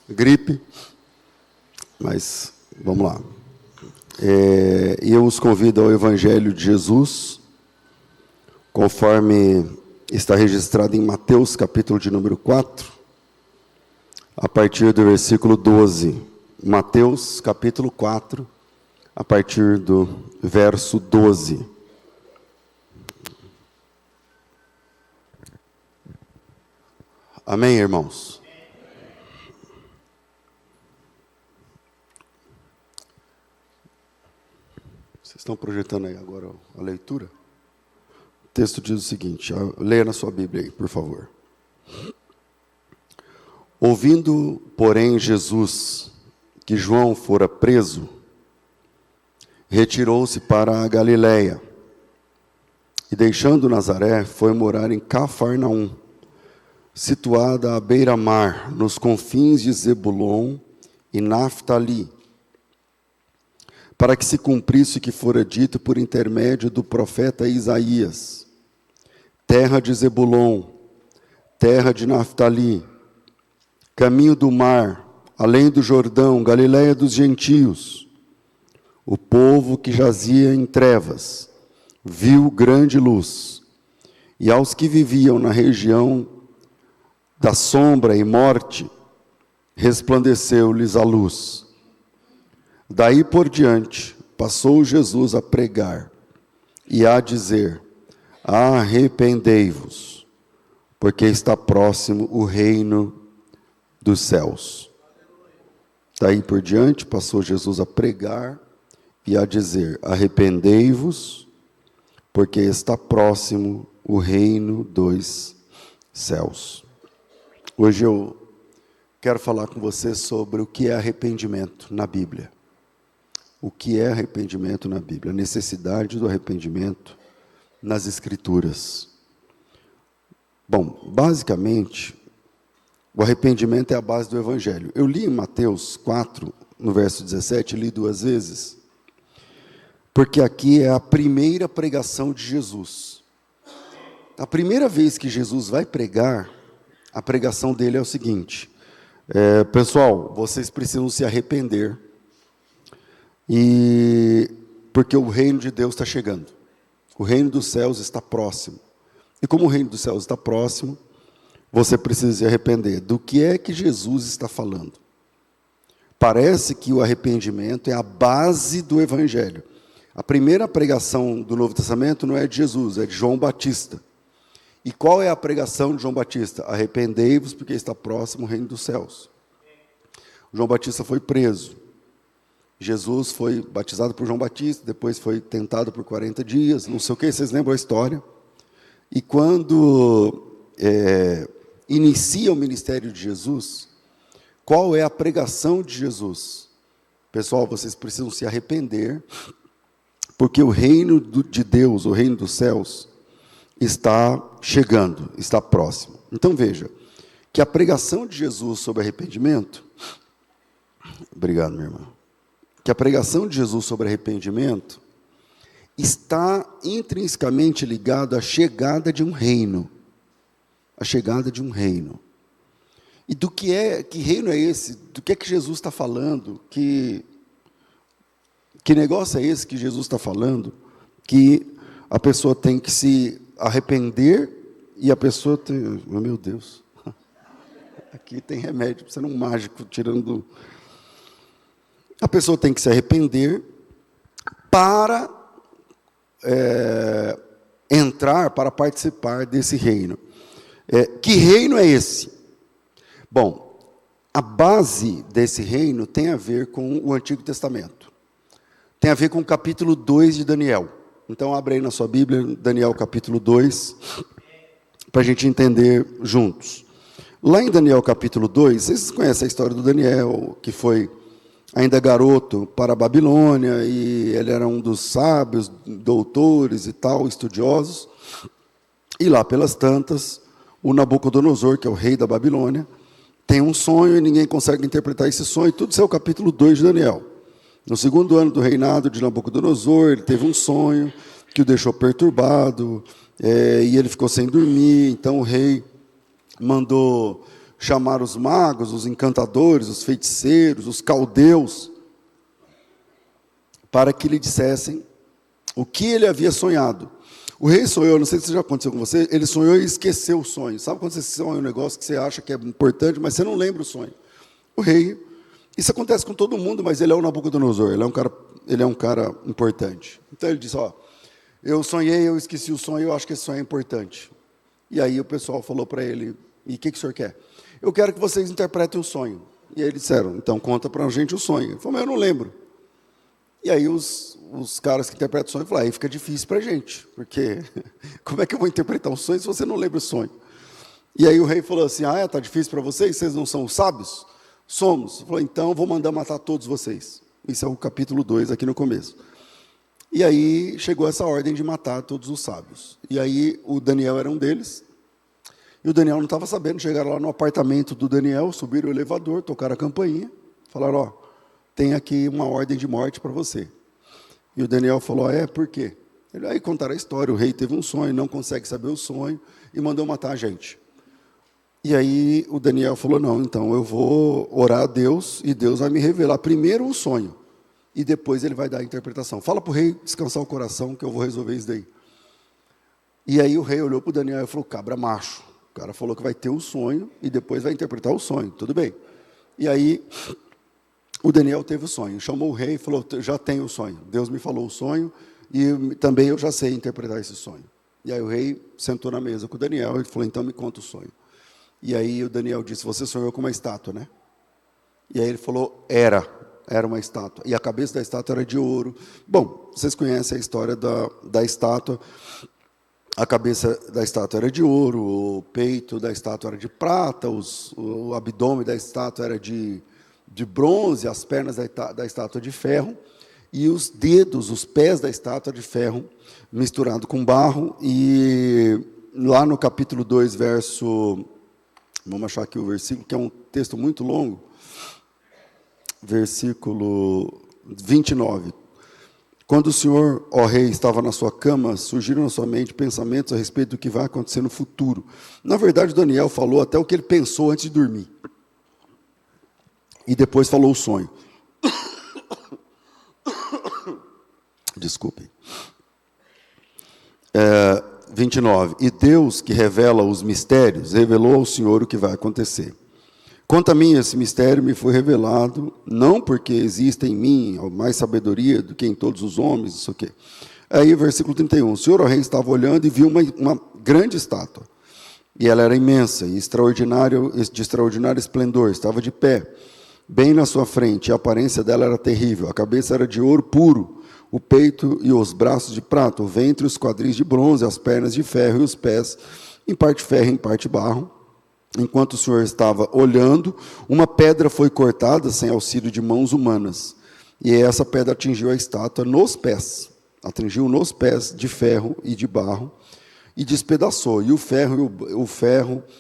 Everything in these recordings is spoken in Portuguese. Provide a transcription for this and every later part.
gripe, mas vamos lá. Eu os convido ao Evangelho de Jesus, conforme está registrado em Mateus, capítulo de número 4, a partir do versículo 12. Mateus, capítulo 4, a partir do verso 12. Amém, irmãos? Vocês estão projetando aí agora a leitura? O texto diz o seguinte, leia na sua Bíblia aí, por favor. Ouvindo, porém, Jesus que João fora preso, retirou-se para a Galiléia e, deixando Nazaré, foi morar em Cafarnaum, situada à beira-mar, nos confins de Zebulon e Naftali, para que se cumprisse o que fora dito por intermédio do profeta Isaías: terra de Zebulon, terra de Naftali, caminho do mar, além do Jordão, Galiléia dos gentios. O povo que jazia em trevas viu grande luz, e aos que viviam na região da sombra e morte, resplandeceu-lhes a luz. Daí por diante, passou Jesus a pregar e a dizer: arrependei-vos, porque está próximo o reino dos céus. Daí por diante, passou Jesus a pregar e a dizer: arrependei-vos, porque está próximo o reino dos céus. Hoje eu quero falar com você sobre o que é arrependimento na Bíblia. O que é arrependimento na Bíblia? A necessidade do arrependimento nas Escrituras. Bom, basicamente, o arrependimento é a base do Evangelho. Eu li em Mateus 4, no verso 17, li 2 vezes, porque aqui é a primeira pregação de Jesus. A primeira vez que Jesus vai pregar, a pregação dele é o seguinte: pessoal, vocês precisam se arrepender, porque o reino de Deus está chegando. O reino dos céus está próximo. E como o reino dos céus está próximo, você precisa se arrepender. Do que é que Jesus está falando? Parece que o arrependimento é a base do Evangelho. A primeira pregação do Novo Testamento não é de Jesus, é de João Batista. E qual é a pregação de João Batista? Arrependei-vos, porque está próximo o reino dos céus. João Batista foi preso. Jesus foi batizado por João Batista, depois foi tentado por 40 dias, não sei o que, vocês lembram a história? E quando inicia o ministério de Jesus, qual é a pregação de Jesus? Pessoal, vocês precisam se arrepender, porque o reino de Deus, o reino dos céus, está chegando, está próximo. Então veja, que a pregação de Jesus sobre arrependimento, obrigado, minha irmã, que a pregação de Jesus sobre arrependimento está intrinsecamente ligado à chegada de um reino. A chegada de um reino. E que reino é esse? Do que é que Jesus está falando? Que negócio é esse que Jesus está falando? Que a pessoa tem que se arrepender e a pessoa tem... Oh, meu Deus. Aqui tem remédio, precisa de um mágico tirando... A pessoa tem que se arrepender para entrar, para participar desse reino. Que reino é esse? Bom, a base desse reino tem a ver com o Antigo Testamento. Tem a ver com o capítulo 2 de Daniel. Então, abre aí na sua Bíblia, Daniel capítulo 2, para a gente entender juntos. Lá em Daniel capítulo 2, vocês conhecem a história do Daniel, que foi ainda garoto para a Babilônia, e ele era um dos sábios, doutores e tal, estudiosos. E lá pelas tantas, o Nabucodonosor, que é o rei da Babilônia, tem um sonho e ninguém consegue interpretar esse sonho. Tudo isso é o capítulo 2 de Daniel. No segundo ano do reinado de Nabucodonosor, ele teve um sonho que o deixou perturbado, e ele ficou sem dormir. Então o rei mandou chamar os magos, os encantadores, os feiticeiros, os caldeus, para que lhe dissessem o que ele havia sonhado. O rei sonhou, não sei se já aconteceu com você, ele sonhou e esqueceu o sonho. Sabe quando você sonha um negócio que você acha que é importante, mas você não lembra o sonho? O rei, isso acontece com todo mundo, mas ele é o Nabucodonosor, ele é um cara importante. Então ele disse, eu sonhei, eu esqueci o sonho, eu acho que esse sonho é importante. E aí o pessoal falou para ele, e o que o senhor quer? Eu quero que vocês interpretem o sonho. E aí eles disseram, então conta para a gente o sonho. Ele falou, mas eu não lembro. E aí os caras que interpretam o sonho falaram, aí fica difícil para a gente, porque como é que eu vou interpretar um sonho se você não lembra o sonho? E aí o rei falou assim, está difícil para vocês? Vocês não são os sábios? Somos. Ele falou, então vou mandar matar todos vocês. Isso é o capítulo 2 aqui no começo. E aí chegou essa ordem de matar todos os sábios. E aí o Daniel era um deles, e o Daniel não estava sabendo, chegaram lá no apartamento do Daniel, subiram o elevador, tocaram a campainha, falaram, tem aqui uma ordem de morte para você. E o Daniel falou, por quê? Aí contaram a história, o rei teve um sonho, não consegue saber o sonho, e mandou matar a gente. E aí o Daniel falou, não, então eu vou orar a Deus, e Deus vai me revelar primeiro o sonho, e depois ele vai dar a interpretação. Fala para o rei descansar o coração, que eu vou resolver isso daí. E aí o rei olhou para o Daniel e falou, cabra macho. O cara falou que vai ter o sonho e depois vai interpretar o sonho. Tudo bem. E aí o Daniel teve o sonho. Chamou o rei e falou, já tenho o sonho. Deus me falou o sonho e também eu já sei interpretar esse sonho. E aí o rei sentou na mesa com o Daniel e falou, então me conta o sonho. E aí o Daniel disse, você sonhou com uma estátua, né? E aí ele falou, era uma estátua. E a cabeça da estátua era de ouro. Bom, vocês conhecem a história da estátua. A cabeça da estátua era de ouro, o peito da estátua era de prata, o abdômen da estátua era de bronze, as pernas da estátua de ferro, e os dedos, os pés da estátua de ferro, misturado com barro. E lá no capítulo 2, vamos achar aqui o versículo, que é um texto muito longo, versículo 29. Quando o Senhor, ó rei, estava na sua cama, surgiram na sua mente pensamentos a respeito do que vai acontecer no futuro. Na verdade, Daniel falou até o que ele pensou antes de dormir. E depois falou o sonho. Desculpem. 29. E Deus, que revela os mistérios, revelou ao Senhor o que vai acontecer. Quanto a mim, esse mistério me foi revelado, não porque exista em mim mais sabedoria do que em todos os homens, isso aqui. Aí, versículo 31, o Senhor, o rei, estava olhando e viu uma grande estátua, e ela era imensa, e de extraordinário esplendor, estava de pé, bem na sua frente, e a aparência dela era terrível, a cabeça era de ouro puro, o peito e os braços de prata, o ventre e os quadris de bronze, as pernas de ferro e os pés, em parte ferro e em parte barro. Enquanto o Senhor estava olhando, uma pedra foi cortada sem auxílio de mãos humanas. E essa pedra atingiu a estátua nos pés. Atingiu nos pés de ferro e de barro e despedaçou. E o ferro,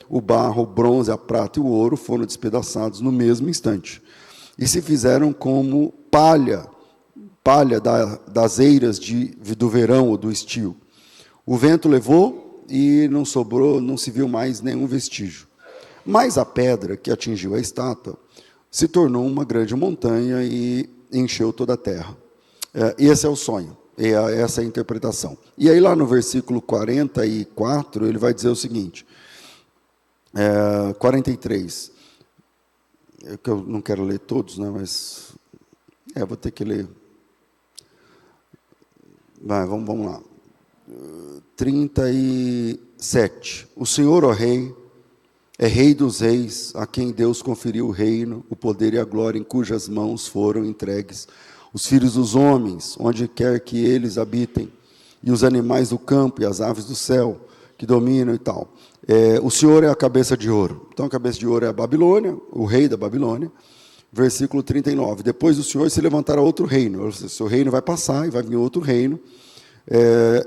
o barro, o bronze, a prata e o ouro foram despedaçados no mesmo instante. E se fizeram como palha das eiras do verão ou do estio. O vento levou e não se viu mais nenhum vestígio. Mas a pedra que atingiu a estátua se tornou uma grande montanha e encheu toda a terra. Esse é o sonho, essa é a interpretação. E aí lá no versículo 44, ele vai dizer o seguinte, 43, que eu não quero ler todos, né, mas vou ter que ler. Vamos lá. 37. O Senhor, ó Rei, é Rei dos reis, a quem Deus conferiu o reino, o poder e a glória, em cujas mãos foram entregues os filhos dos homens, onde quer que eles habitem, e os animais do campo e as aves do céu, que dominam e tal. O Senhor é a cabeça de ouro. Então, a cabeça de ouro é a Babilônia, o rei da Babilônia. Versículo 39. Depois do Senhor se levantará outro reino. O seu reino vai passar e vai vir outro reino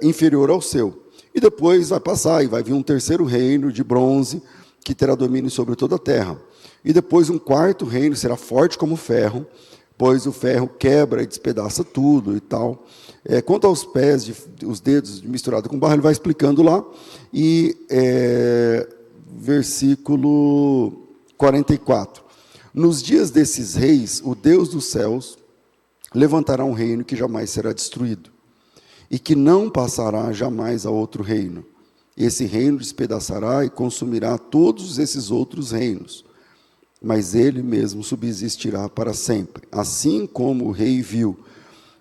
inferior ao seu. E depois vai passar e vai vir um terceiro reino de bronze, que terá domínio sobre toda a terra. E depois um quarto reino será forte como ferro, pois o ferro quebra e despedaça tudo e tal. Quanto aos pés, os dedos misturados com barro, ele vai explicando lá. E versículo 44. Nos dias desses reis, o Deus dos céus levantará um reino que jamais será destruído, e que não passará jamais a outro reino. Esse reino despedaçará e consumirá todos esses outros reinos, mas ele mesmo subsistirá para sempre. Assim como o rei viu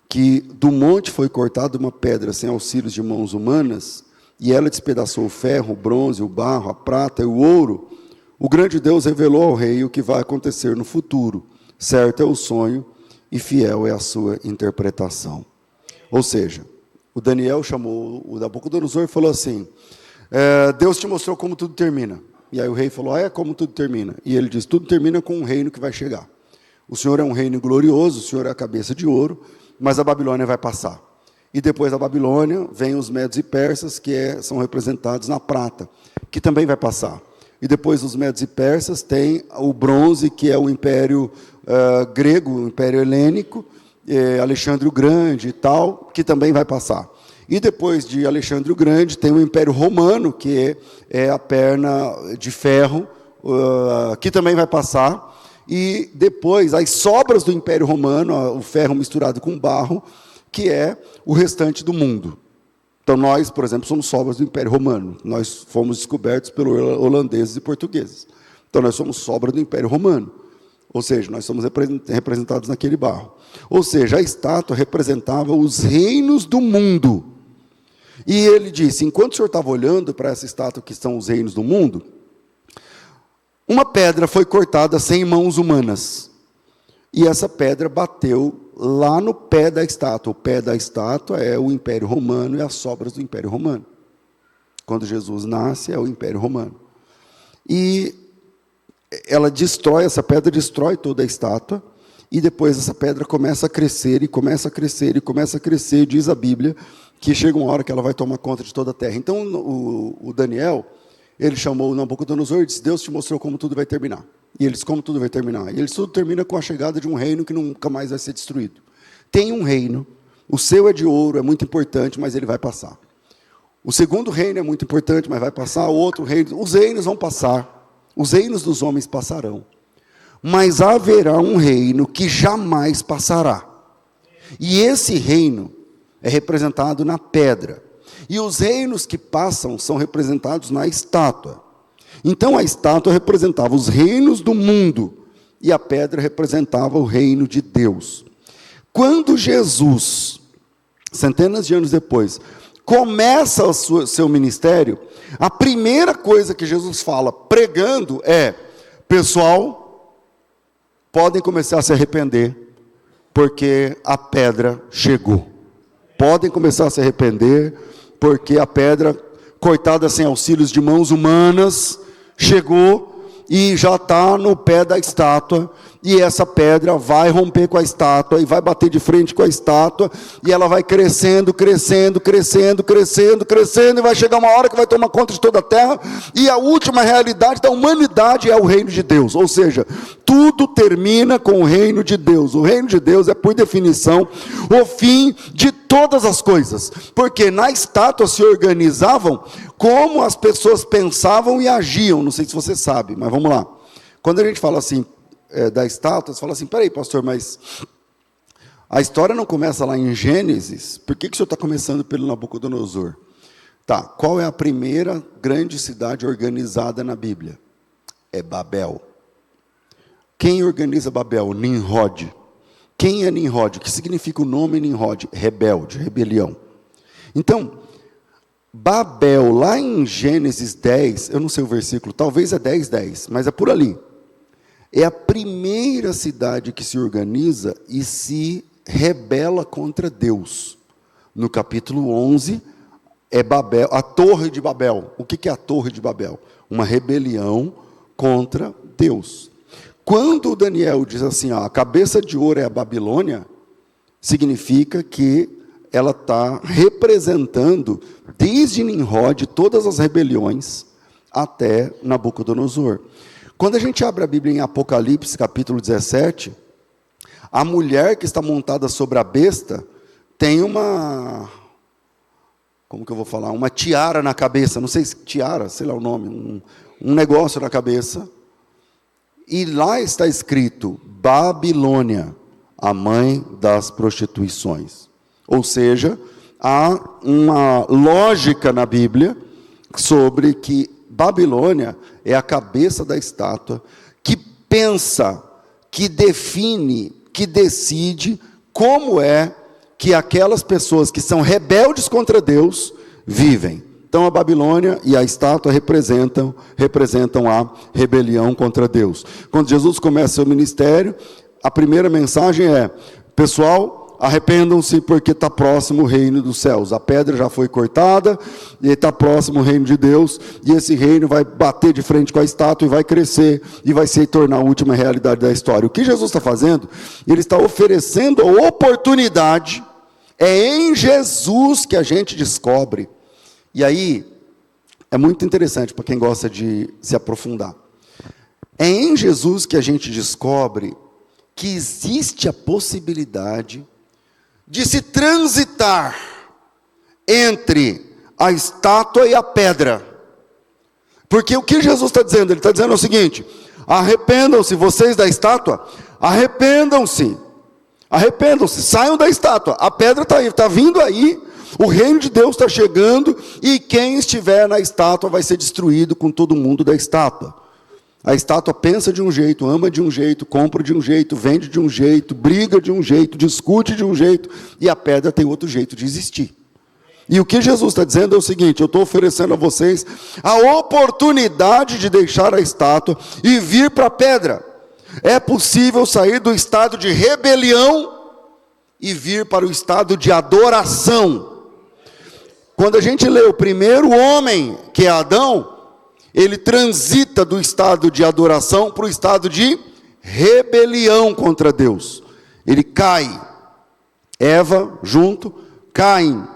que do monte foi cortada uma pedra sem auxílios de mãos humanas, e ela despedaçou o ferro, o bronze, o barro, a prata e o ouro, o grande Deus revelou ao rei o que vai acontecer no futuro. Certo é o sonho e fiel é a sua interpretação. Ou seja, o Daniel chamou o Nabucodonosor e falou assim, Deus te mostrou como tudo termina. E aí o rei falou, como tudo termina? E ele diz, tudo termina com um reino que vai chegar. O Senhor é um reino glorioso, o Senhor é a cabeça de ouro, mas a Babilônia vai passar. E depois da Babilônia, vem os medos e persas, que são representados na prata, que também vai passar. E depois dos medos e persas, tem o bronze, que é o império grego, o império helênico, Alexandre o Grande e tal, que também vai passar. E depois de Alexandre o Grande, tem o Império Romano, que é a perna de ferro, que também vai passar. E depois, as sobras do Império Romano, o ferro misturado com barro, que é o restante do mundo. Então, nós, por exemplo, somos sobras do Império Romano. Nós fomos descobertos pelos holandeses e portugueses. Então, nós somos sobra do Império Romano. Ou seja, nós somos representados naquele barro. Ou seja, a estátua representava os reinos do mundo. E ele disse, enquanto o senhor estava olhando para essa estátua que são os reinos do mundo, uma pedra foi cortada sem mãos humanas. E essa pedra bateu lá no pé da estátua. O pé da estátua é o Império Romano e as sobras do Império Romano. Quando Jesus nasce, é o Império Romano. E ela destrói, essa pedra destrói toda a estátua, e depois essa pedra começa a crescer, e começa a crescer, e começa a crescer, diz a Bíblia, que chega uma hora que ela vai tomar conta de toda a terra. Então, o Daniel, ele chamou o Nabucodonosor e disse, Deus te mostrou como tudo vai terminar. E ele disse, como tudo vai terminar? E ele disse, tudo termina com a chegada de um reino que nunca mais vai ser destruído. Tem um reino, o seu é de ouro, é muito importante, mas ele vai passar. O segundo reino é muito importante, mas vai passar. O outro reino, os reinos vão passar. Os reinos dos homens passarão. Mas haverá um reino que jamais passará. E esse reino é representado na pedra. E os reinos que passam são representados na estátua. Então a estátua representava os reinos do mundo e a pedra representava o reino de Deus. Quando Jesus, centenas de anos depois, começa o seu ministério, a primeira coisa que Jesus fala pregando é, pessoal, podem começar a se arrepender, porque a pedra chegou. Podem começar a se arrepender, porque a pedra, cortada sem auxílios de mãos humanas, chegou e já está no pé da estátua, e essa pedra vai romper com a estátua, e vai bater de frente com a estátua, e ela vai crescendo, crescendo, crescendo, crescendo, crescendo, e vai chegar uma hora que vai tomar conta de toda a terra, e a última realidade da humanidade é o reino de Deus, ou seja, tudo termina com o reino de Deus. O reino de Deus é, por definição, o fim de todas as coisas, porque na estátua se organizavam como as pessoas pensavam e agiam. Não sei se você sabe, mas vamos lá. Quando a gente fala assim, da estátua, você fala assim, peraí, pastor, mas a história não começa lá em Gênesis? Por que o senhor está começando pelo Nabucodonosor? Tá, qual é a primeira grande cidade organizada na Bíblia? É Babel. Quem organiza Babel? Nimrod. Quem é Nimrod? O que significa o nome Nimrod? Rebelde, rebelião. Então, Babel, lá em Gênesis 10, eu não sei o versículo, talvez é 10:10, mas é por ali. É a primeira cidade que se organiza e se rebela contra Deus. No capítulo 11, é Babel, a Torre de Babel. O que é a Torre de Babel? Uma rebelião contra Deus. Quando Daniel diz assim, a cabeça de ouro é a Babilônia, significa que ela está representando, desde Nimrod, todas as rebeliões, até Nabucodonosor. Quando a gente abre a Bíblia em Apocalipse, capítulo 17, a mulher que está montada sobre a besta, tem uma, como que eu vou falar, uma tiara na cabeça, não sei se tiara, sei lá o nome, um negócio na cabeça, E lá está escrito Babilônia, a mãe das prostituições. Ou seja, há uma lógica na Bíblia sobre que Babilônia é a cabeça da estátua que pensa, que define, que decide como é que aquelas pessoas que são rebeldes contra Deus vivem. Então a Babilônia e a estátua representam a rebelião contra Deus. Quando Jesus começa seu ministério, a primeira mensagem é: pessoal, arrependam-se porque está próximo o reino dos céus. A pedra já foi cortada e está próximo o reino de Deus. E esse reino vai bater de frente com a estátua e vai crescer e vai se tornar a última realidade da história. O que Jesus está fazendo? Ele está oferecendo a oportunidade. É em Jesus que a gente descobre. E aí, é muito interessante para quem gosta de se aprofundar. É em Jesus que a gente descobre que existe a possibilidade de se transitar entre a estátua e a pedra. Porque o que Jesus está dizendo? Ele está dizendo o seguinte: arrependam-se, vocês da estátua, arrependam-se, saiam da estátua, a pedra está aí, está vindo aí, o reino de Deus está chegando, e quem estiver na estátua vai ser destruído com todo mundo da estátua. A estátua pensa de um jeito, ama de um jeito, compra de um jeito, vende de um jeito, briga de um jeito, discute de um jeito, e a pedra tem outro jeito de existir. E o que Jesus está dizendo é o seguinte: eu estou oferecendo a vocês a oportunidade de deixar a estátua e vir para a pedra. É possível sair do estado de rebelião e vir para o estado de adoração. Quando a gente lê o primeiro homem, que é Adão, ele transita do estado de adoração para o estado de rebelião contra Deus. Ele cai. Eva junto, caem.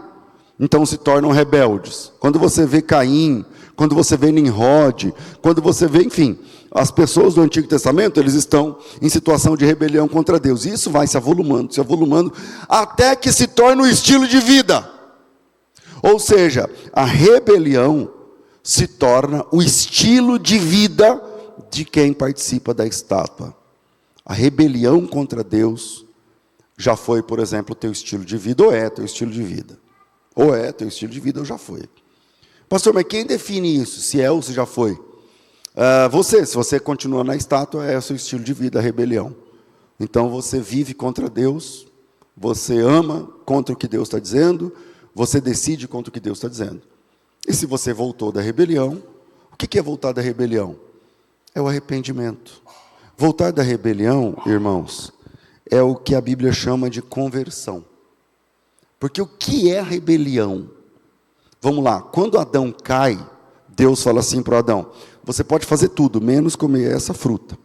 Então se tornam rebeldes. Quando você vê Caim, quando você vê Nimrod, quando você vê, enfim, as pessoas do Antigo Testamento, eles estão em situação de rebelião contra Deus. E isso vai se avolumando, até que se torna o estilo de vida. Ou seja, a rebelião se torna o estilo de vida de quem participa da estátua. A rebelião contra Deus já foi, por exemplo, o teu estilo de vida, ou é teu estilo de vida. Ou é teu estilo de vida, ou já foi. Pastor, mas quem define isso? Se é ou se já foi? Se você continua na estátua, é o seu estilo de vida, a rebelião. Então você vive contra Deus, você ama contra o que Deus está dizendo, você decide contra o que Deus está dizendo. E se você voltou da rebelião, o que é voltar da rebelião? É o arrependimento. Voltar da rebelião, irmãos, é o que a Bíblia chama de conversão. Porque o que é rebelião? Vamos lá, quando Adão cai, Deus fala assim para Adão: você pode fazer tudo, menos comer essa fruta.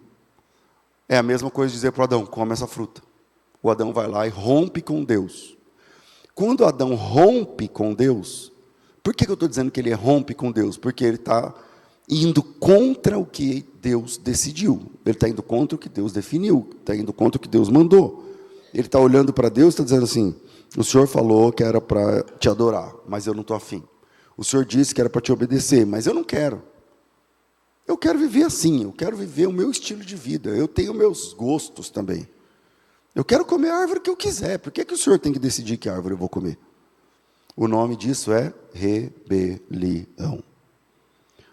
É a mesma coisa dizer para Adão: come essa fruta. O Adão vai lá e rompe com Deus. Quando Adão rompe com Deus, por que eu estou dizendo que ele rompe com Deus? Porque ele está indo contra o que Deus decidiu. Ele está indo contra o que Deus definiu. Está indo contra o que Deus mandou. Ele está olhando para Deus e está dizendo assim: o Senhor falou que era para te adorar, mas eu não estou afim. O Senhor disse que era para te obedecer, mas eu não quero. Eu quero viver assim, eu quero viver o meu estilo de vida. Eu tenho meus gostos também. Eu quero comer a árvore que eu quiser. Por que o Senhor tem que decidir que árvore eu vou comer? O nome disso é rebelião.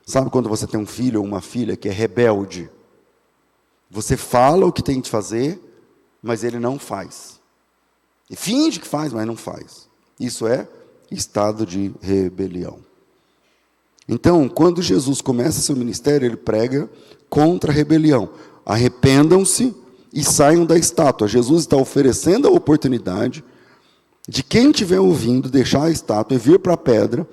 Sabe quando você tem um filho ou uma filha que é rebelde? Você fala o que tem de fazer, mas ele não faz. E finge que faz, mas não faz. Isso é estado de rebelião. Então, quando Jesus começa seu ministério, ele prega contra a rebelião. Arrependam-se e saiam da estátua. Jesus está oferecendo a oportunidade de quem estiver ouvindo deixar a estátua e vir para a pedra,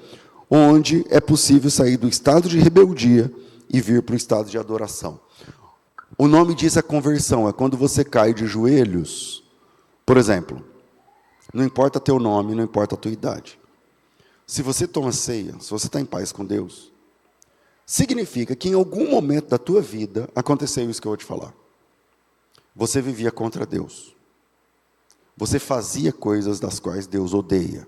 onde é possível sair do estado de rebeldia e vir para o estado de adoração. O nome disso é conversão, é quando você cai de joelhos. Por exemplo, não importa teu nome, não importa a tua idade. Se você toma ceia, se você está em paz com Deus, significa que em algum momento da tua vida aconteceu isso que eu vou te falar. Você vivia contra Deus. Você fazia coisas das quais Deus odeia.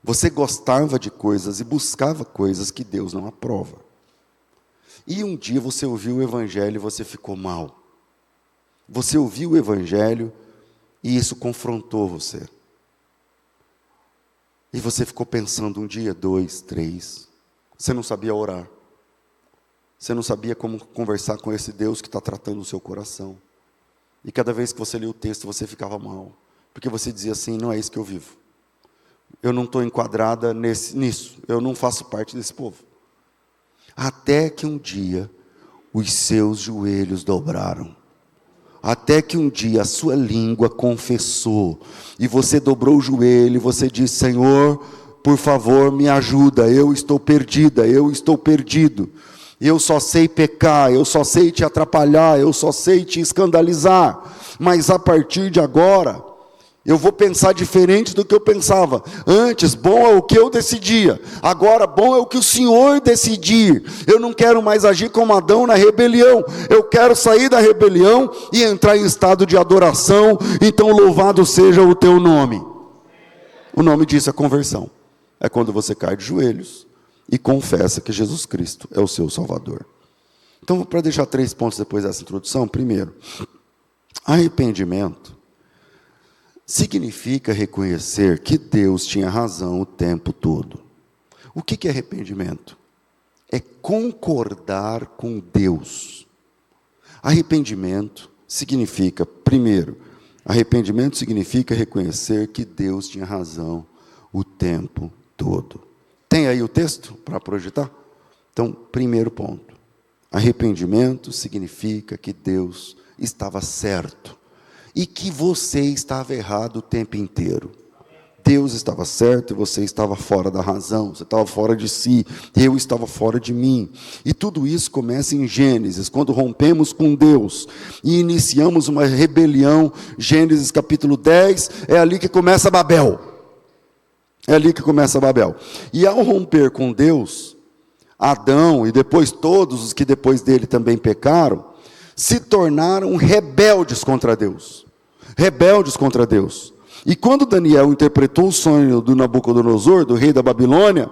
Você gostava de coisas e buscava coisas que Deus não aprova. E um dia você ouviu o Evangelho e você ficou mal. Você ouviu o Evangelho e isso confrontou você. E você ficou pensando um dia, 2, 3. Você não sabia orar. Você não sabia como conversar com esse Deus que está tratando o seu coração. E cada vez que você lia o texto, você ficava mal. Porque você dizia assim, não é isso que eu vivo. Eu não estou enquadrada nisso. Eu não faço parte desse povo. Até que um dia, os seus joelhos dobraram. Até que um dia a sua língua confessou. E você dobrou o joelho e você disse, Senhor, por favor, me ajuda. Eu estou perdida, eu estou perdido. Eu só sei pecar, eu só sei te atrapalhar, eu só sei te escandalizar. Mas a partir de agora, eu vou pensar diferente do que eu pensava. Antes, bom é o que eu decidia. Agora, bom é o que o Senhor decidir. Eu não quero mais agir como Adão na rebelião. Eu quero sair da rebelião e entrar em estado de adoração. Então, louvado seja o teu nome. O nome disso é conversão. É quando você cai de joelhos e confessa que Jesus Cristo é o seu Salvador. Então, para deixar 3 pontos depois dessa introdução. Primeiro, arrependimento significa reconhecer que Deus tinha razão o tempo todo. O que é arrependimento? É concordar com Deus. Arrependimento significa, primeiro, arrependimento significa reconhecer que Deus tinha razão o tempo todo. Tem aí o texto para projetar? Então, primeiro ponto. Arrependimento significa que Deus estava certo e que você estava errado o tempo inteiro. Deus estava certo e você estava fora da razão, você estava fora de si, eu estava fora de mim. E tudo isso começa em Gênesis, quando rompemos com Deus e iniciamos uma rebelião. Gênesis capítulo 10, é ali que começa Babel. É ali que começa Babel. E ao romper com Deus, Adão e depois todos os que depois dele também pecaram, se tornaram rebeldes contra Deus. Rebeldes contra Deus. E quando Daniel interpretou o sonho do Nabucodonosor, do rei da Babilônia,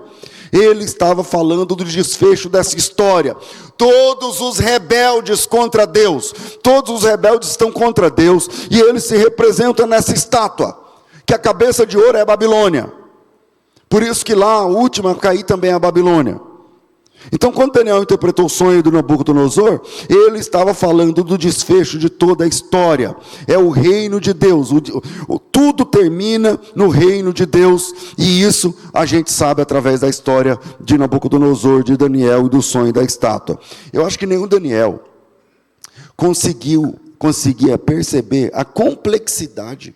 ele estava falando do desfecho dessa história. Todos os rebeldes contra Deus, todos os rebeldes estão contra Deus, e eles se representam nessa estátua, que a cabeça de ouro é a Babilônia. Por isso que lá a última a cair também é a Babilônia. Então, quando Daniel interpretou o sonho do Nabucodonosor, ele estava falando do desfecho de toda a história. É o reino de Deus. Tudo termina no reino de Deus. E isso a gente sabe através da história de Nabucodonosor, de Daniel e do sonho da estátua. Eu acho que nenhum Daniel conseguia perceber a complexidade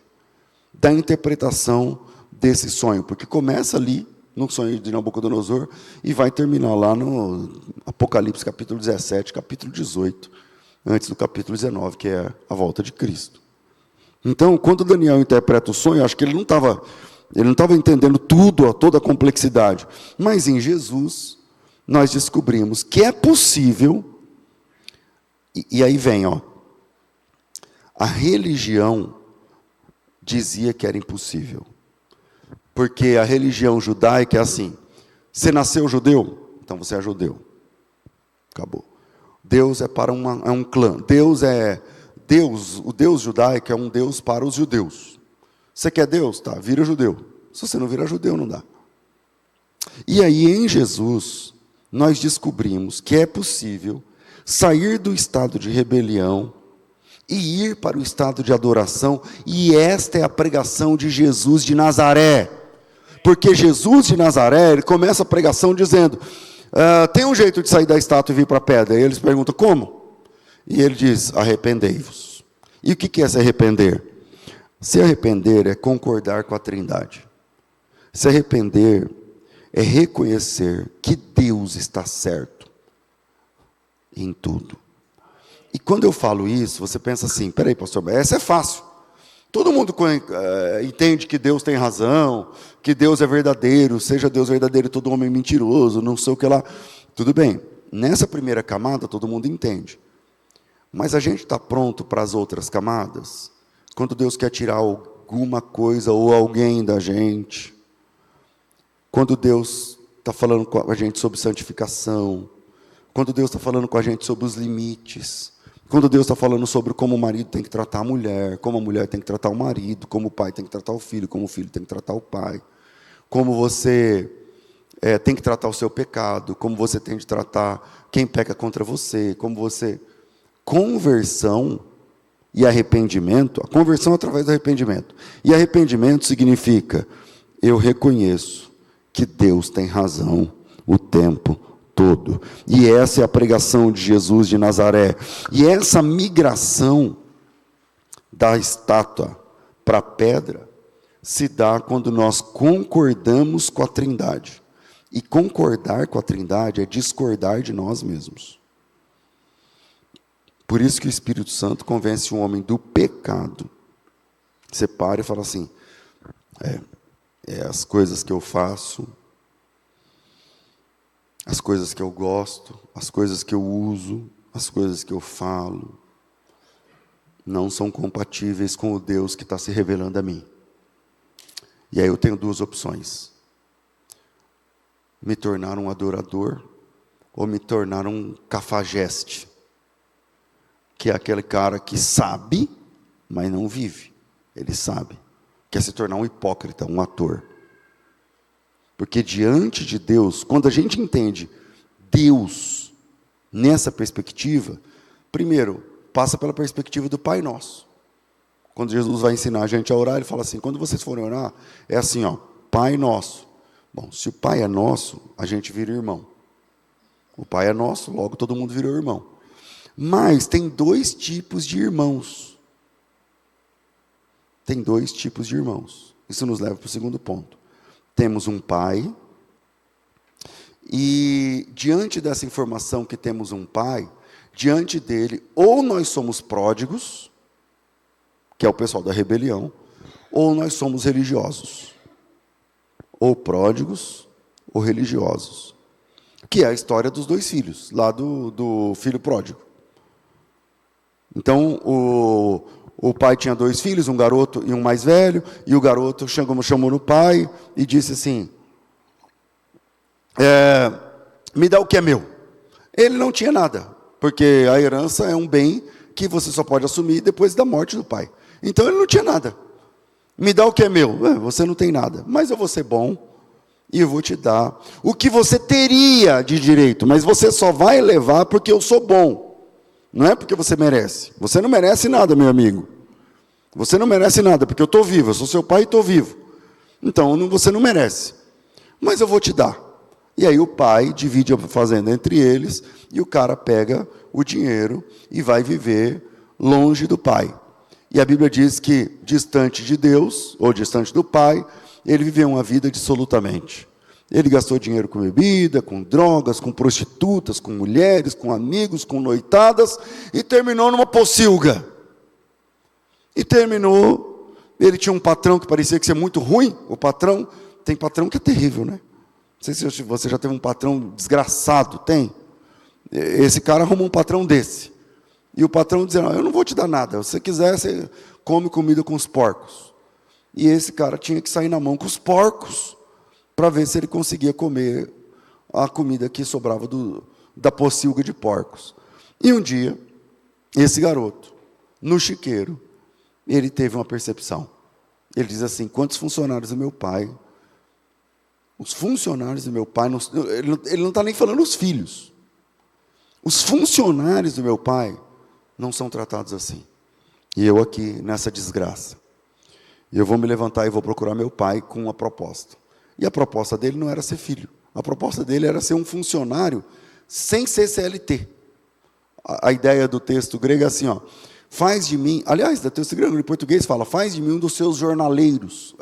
da interpretação desse sonho. Porque começa ali, no sonho de Nabucodonosor, e vai terminar lá no Apocalipse capítulo 17, capítulo 18, antes do capítulo 19, que é a volta de Cristo. Então, quando Daniel interpreta o sonho, acho que ele não estava entendendo tudo, toda a complexidade. Mas em Jesus, nós descobrimos que é possível, e aí vem, a religião dizia que era impossível. Porque a religião judaica é assim: você nasceu judeu, então você é judeu. Acabou. Deus é para um clã. O Deus judaico é um Deus para os judeus. Você quer Deus? Tá, vira judeu. Se você não vira judeu, não dá. E aí em Jesus, nós descobrimos que é possível sair do estado de rebelião e ir para o estado de adoração. E esta é a pregação de Jesus de Nazaré. Porque Jesus de Nazaré, ele começa a pregação dizendo, tem um jeito de sair da estátua e vir para a pedra. E eles perguntam, como? E ele diz, arrependei-vos. E o que é se arrepender? Se arrepender é concordar com a Trindade. Se arrepender é reconhecer que Deus está certo em tudo. E quando eu falo isso, você pensa assim, peraí, pastor, essa é fácil. Todo mundo entende que Deus tem razão, que Deus é verdadeiro, seja Deus verdadeiro, todo homem mentiroso, não sei o que lá. Tudo bem, nessa primeira camada todo mundo entende. Mas a gente está pronto para as outras camadas? Quando Deus quer tirar alguma coisa ou alguém da gente? Quando Deus está falando com a gente sobre santificação? quando Deus está falando com a gente sobre os limites, quando Deus está falando sobre como o marido tem que tratar a mulher, como a mulher tem que tratar o marido, como o pai tem que tratar o filho, como o filho tem que tratar o pai, como você tem que tratar o seu pecado, como você tem de tratar quem peca contra você, como você... Conversão e arrependimento, a conversão é através do arrependimento. E arrependimento significa, eu reconheço que Deus tem razão o tempo todo. E essa é a pregação de Jesus de Nazaré. E essa migração da estátua para a pedra se dá quando nós concordamos com a Trindade. E concordar com a Trindade é discordar de nós mesmos. Por isso que o Espírito Santo convence um homem do pecado. Você para e fala assim, as coisas que eu faço, as coisas que eu gosto, as coisas que eu uso, as coisas que eu falo, não são compatíveis com o Deus que está se revelando a mim. E aí eu tenho duas opções. Me tornar um adorador ou me tornar um cafajeste. Que é aquele cara que sabe, mas não vive. Ele sabe. Quer se tornar um hipócrita, um ator. Porque diante de Deus, quando a gente entende Deus nessa perspectiva, primeiro, passa pela perspectiva do Pai Nosso. Quando Jesus vai ensinar a gente a orar, ele fala assim, quando vocês forem orar, é assim, Pai Nosso. Bom, se o Pai é nosso, a gente vira irmão. O Pai é nosso, logo todo mundo virou irmão. Mas tem dois tipos de irmãos. Tem dois tipos de irmãos. Isso nos leva para o segundo ponto. Temos um pai, e diante dessa informação que temos um pai, diante dele, ou nós somos pródigos, que é o pessoal da rebelião, ou nós somos religiosos. Ou pródigos, ou religiosos. Que é a história dos dois filhos, lá do filho pródigo. Então, o pai tinha dois filhos, um garoto e um mais velho, e o garoto chamou no pai e disse assim, me dá o que é meu. Ele não tinha nada, porque a herança é um bem que você só pode assumir depois da morte do pai. Então, ele não tinha nada. Me dá o que é meu. Você não tem nada, mas eu vou ser bom e eu vou te dar o que você teria de direito, mas você só vai levar porque eu sou bom. Não é porque você merece. Você não merece nada, meu amigo. Você não merece nada, porque eu estou vivo. Eu sou seu pai e estou vivo. Então, você não merece. Mas eu vou te dar. E aí o pai divide a fazenda entre eles, e o cara pega o dinheiro e vai viver longe do pai. E a Bíblia diz que, distante de Deus, ou distante do pai, ele viveu uma vida dissolutamente. Ele gastou dinheiro com bebida, com drogas, com prostitutas, com mulheres, com amigos, com noitadas, e terminou numa pocilga. E terminou, ele tinha um patrão que parecia que ser muito ruim. O patrão, tem patrão que é terrível, né? Não sei se você já teve um patrão desgraçado, tem? Esse cara arrumou um patrão desse. E o patrão dizendo, eu não vou te dar nada, se você quiser, você come comida com os porcos. E esse cara tinha que sair na mão com os porcos, para ver se ele conseguia comer a comida que sobrava da pocilga de porcos. E um dia, esse garoto, no chiqueiro, ele teve uma percepção. Ele diz assim, quantos funcionários do meu pai? Os funcionários do meu pai, ele não está nem falando os filhos. Os funcionários do meu pai não são tratados assim. E eu aqui, nessa desgraça. Eu vou me levantar e vou procurar meu pai com uma proposta. E a proposta dele não era ser filho. A proposta dele era ser um funcionário sem ser CLT. A ideia do texto grego é assim, faz de mim, aliás, do texto grego em português fala, faz de mim um dos seus jornaleiros,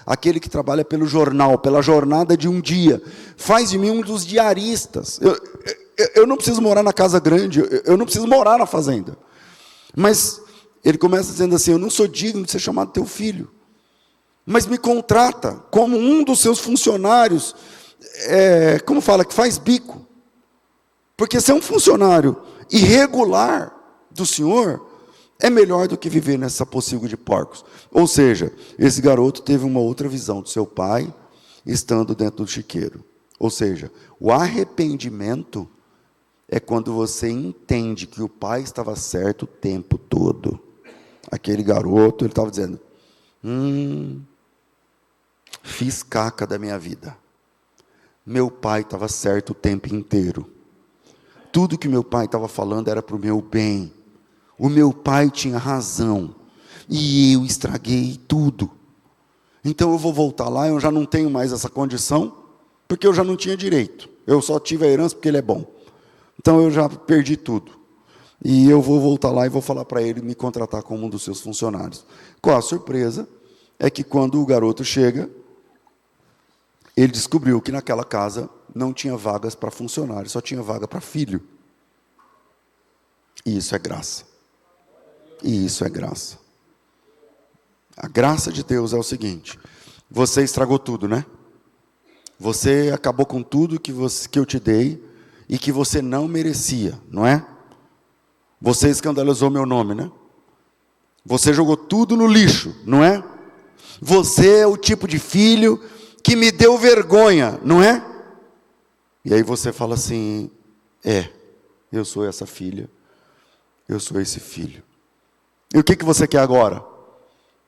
aquele que trabalha pelo jornal, pela jornada de um dia. Faz de mim um dos diaristas. Eu não preciso morar na casa grande, eu não preciso morar na fazenda. Mas ele começa dizendo assim, eu não sou digno de ser chamado teu filho. Mas me contrata como um dos seus funcionários, como fala, que faz bico. Porque ser um funcionário irregular do Senhor é melhor do que viver nessa pocilga de porcos. Ou seja, esse garoto teve uma outra visão do seu pai, estando dentro do chiqueiro. Ou seja, o arrependimento é quando você entende que o pai estava certo o tempo todo. Aquele garoto, ele estava dizendo, fiz caca da minha vida. Meu pai estava certo o tempo inteiro. Tudo que meu pai estava falando era para o meu bem. O meu pai tinha razão. E eu estraguei tudo. Então eu vou voltar lá, eu já não tenho mais essa condição, porque eu já não tinha direito. Eu só tive a herança porque ele é bom. Então eu já perdi tudo. E eu vou voltar lá e vou falar para ele me contratar como um dos seus funcionários. Qual a surpresa? É que quando o garoto chega, ele descobriu que naquela casa não tinha vagas para funcionário, só tinha vaga para filho. E isso é graça. E isso é graça. A graça de Deus é o seguinte: você estragou tudo, né? Você acabou com tudo que eu te dei e que você não merecia, não é? Você escandalizou meu nome, né? Você jogou tudo no lixo, não é? Você é o tipo de filho que me deu vergonha, não é? E aí você fala assim, eu sou essa filha, eu sou esse filho. E o que você quer agora?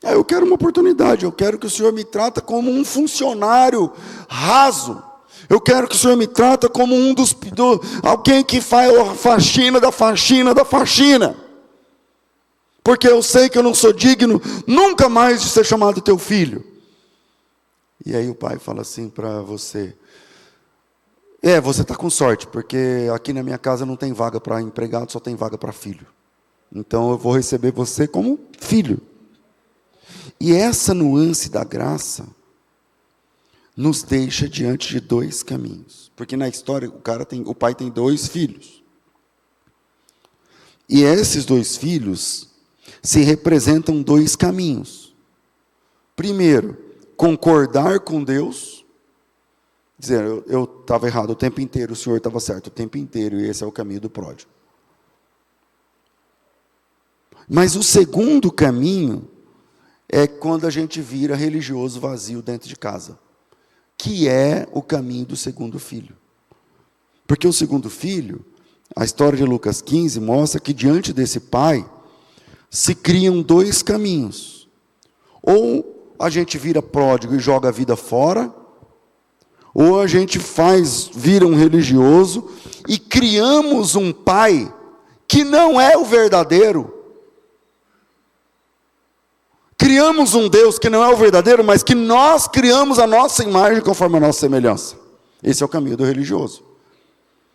Eu quero uma oportunidade, eu quero que o Senhor me trate como um funcionário raso. Eu quero que o Senhor me trate como alguém que faz a faxina da faxina da faxina. Porque eu sei que eu não sou digno nunca mais de ser chamado teu filho. E aí o pai fala assim para você, você está com sorte, porque aqui na minha casa não tem vaga para empregado, só tem vaga para filho. Então eu vou receber você como filho. E essa nuance da graça nos deixa diante de dois caminhos. Porque na história o pai tem 2 filhos. E esses 2 filhos se representam 2 caminhos. Primeiro, concordar com Deus, dizer, eu estava errado o tempo inteiro, o Senhor estava certo o tempo inteiro, e esse é o caminho do pródigo. Mas o segundo caminho é quando a gente vira religioso vazio dentro de casa, que é o caminho do segundo filho. Porque o segundo filho, a história de Lucas 15 mostra que diante desse pai se criam 2 caminhos. Ou a gente vira pródigo e joga a vida fora, ou a gente vira um religioso e criamos um pai que não é o verdadeiro. Criamos um Deus que não é o verdadeiro, mas que nós criamos a nossa imagem conforme a nossa semelhança. Esse é o caminho do religioso.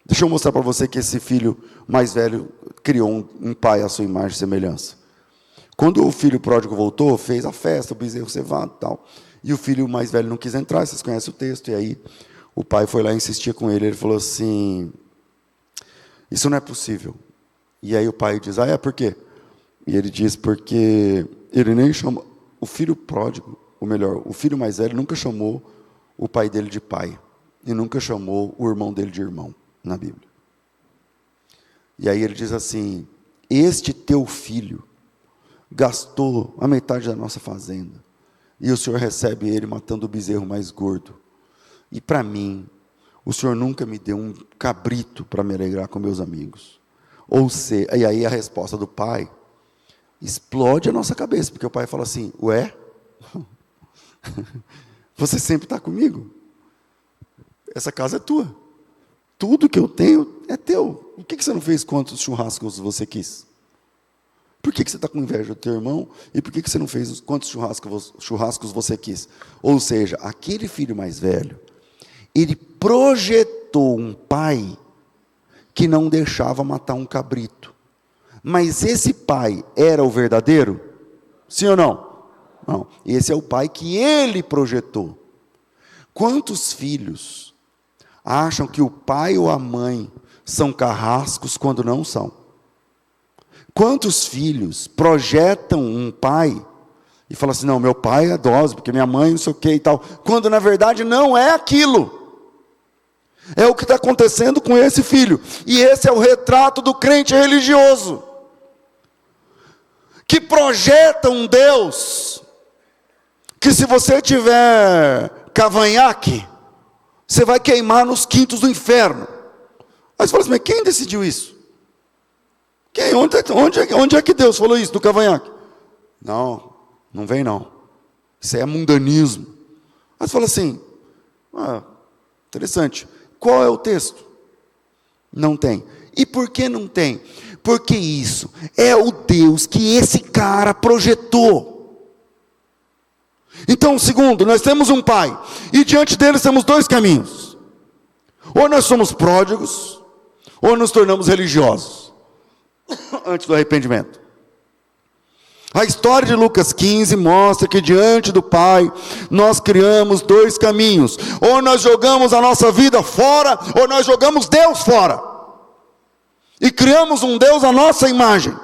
Deixa eu mostrar para você que esse filho mais velho criou um pai à sua imagem e semelhança. Quando o filho pródigo voltou, fez a festa, o bezerro cevado e tal. E o filho mais velho não quis entrar, vocês conhecem o texto. E aí o pai foi lá e insistia com ele. Ele falou assim, isso não é possível. E aí o pai diz, por quê? E ele diz, porque ele nem chamou, o filho pródigo, ou melhor, o filho mais velho nunca chamou o pai dele de pai. E nunca chamou o irmão dele de irmão, na Bíblia. E aí ele diz assim, este teu filho gastou a metade da nossa fazenda, e o Senhor recebe ele matando o bezerro mais gordo. E para mim, o Senhor nunca me deu um cabrito para me alegrar com meus amigos. E aí a resposta do pai explode a nossa cabeça, porque o pai fala assim, você sempre está comigo? Essa casa é tua. Tudo que eu tenho é teu. Por que você não fez quantos churrascos você quis? Por que você está com inveja do teu irmão? E por que você não fez quantos churrascos você quis? Ou seja, aquele filho mais velho, ele projetou um pai que não deixava matar um cabrito. Mas esse pai era o verdadeiro? Sim ou não? Não. Esse é o pai que ele projetou. Quantos filhos acham que o pai ou a mãe são carrascos quando não são? Quantos filhos projetam um pai e falam assim, não, meu pai é dócil, porque minha mãe não sei o que e tal, quando na verdade não é aquilo. É o que está acontecendo com esse filho. E esse é o retrato do crente religioso, que projeta um Deus, que se você tiver cavanhaque, você vai queimar nos quintos do inferno. Aí você fala assim, mas quem decidiu isso? Quem? Onde é que Deus falou isso do cavanhaque? Não, não vem não. Isso é mundanismo. Aí você fala assim, interessante. Qual é o texto? Não tem. E por que não tem? Porque isso é o Deus que esse cara projetou. Então, segundo, nós temos um pai, e diante dele temos dois caminhos. Ou nós somos pródigos, ou nos tornamos religiosos, antes do arrependimento. A história de Lucas 15 mostra que diante do Pai, nós criamos dois caminhos. Ou nós jogamos a nossa vida fora, ou nós jogamos Deus fora. E criamos um Deus à nossa imagem,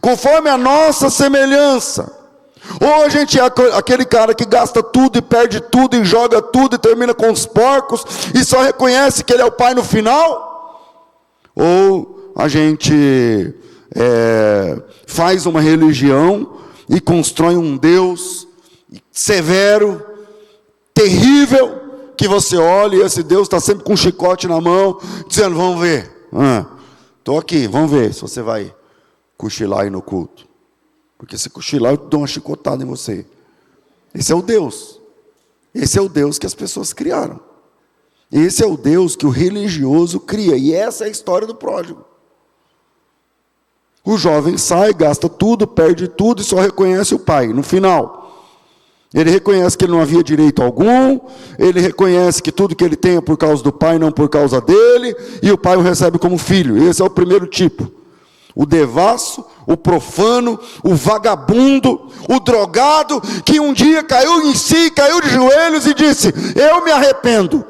conforme a nossa semelhança. Ou a gente é aquele cara que gasta tudo e perde tudo e joga tudo e termina com os porcos e só reconhece que ele é o pai no final. Ou a gente faz uma religião e constrói um Deus severo, terrível, que você olha e esse Deus está sempre com um chicote na mão, dizendo, vamos ver, estou aqui, vamos ver se você vai cochilar aí no culto. Porque se cochilar, eu dou uma chicotada em você. Esse é o Deus. Esse é o Deus que as pessoas criaram. Esse é o Deus que o religioso cria. E essa é a história do pródigo. O jovem sai, gasta tudo, perde tudo e só reconhece o pai. No final, ele reconhece que ele não havia direito algum. Ele reconhece que tudo que ele tem é por causa do pai, não por causa dele. E o pai o recebe como filho. Esse é o primeiro tipo. O devasso, o profano, o vagabundo, o drogado, que um dia caiu em si, caiu de joelhos e disse, eu me arrependo,